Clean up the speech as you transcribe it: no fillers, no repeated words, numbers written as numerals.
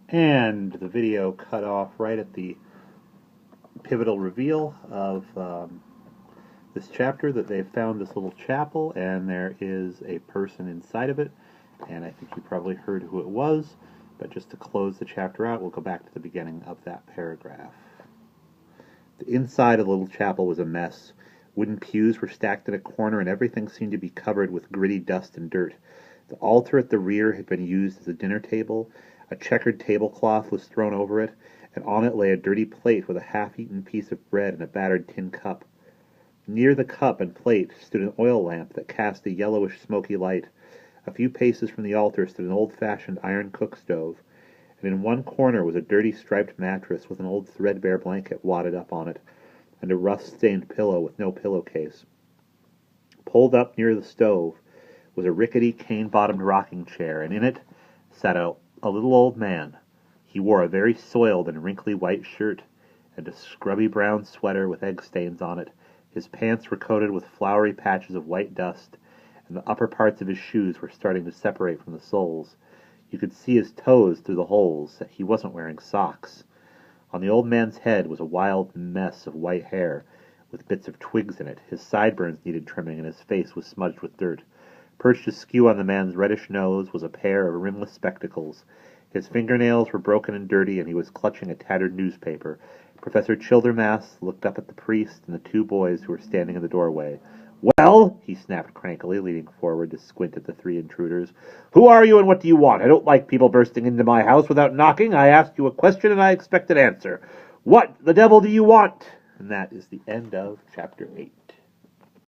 And the video cut off right at the pivotal reveal of this chapter that they've found this little chapel and there is a person inside of it. And I think you probably heard who it was. But just to close the chapter out, we'll go back to the beginning of that paragraph. The inside of the little chapel was a mess. Wooden pews were stacked in a corner, and everything seemed to be covered with gritty dust and dirt. The altar at the rear had been used as a dinner table. A checkered tablecloth was thrown over it, and on it lay a dirty plate with a half-eaten piece of bread and a battered tin cup. Near the cup and plate stood an oil lamp that cast a yellowish, smoky light. A few paces from the altar stood an old-fashioned iron cook stove, and in one corner was a dirty striped mattress with an old threadbare blanket wadded up on it, and a rust-stained pillow with no pillowcase. Pulled up near the stove was a rickety, cane-bottomed rocking chair, and in it sat a little old man. He wore a very soiled and wrinkly white shirt, and a scrubby brown sweater with egg stains on it. His pants were coated with flowery patches of white dust, and the upper parts of his shoes were starting to separate from the soles. You could see his toes through the holes. He wasn't wearing socks. On the old man's head was a wild mess of white hair, with bits of twigs in it. His sideburns needed trimming, and his face was smudged with dirt. Perched askew on the man's reddish nose was a pair of rimless spectacles. His fingernails were broken and dirty, and he was clutching a tattered newspaper. Professor Childermass looked up at the priest and the two boys who were standing in the doorway. "Well," he snapped crankily, leaning forward to squint at the three intruders, "who are you and what do you want? I don't like people bursting into my house without knocking. I asked you a question and I expect an answer. What the devil do you want?" And that is the end of Chapter 8.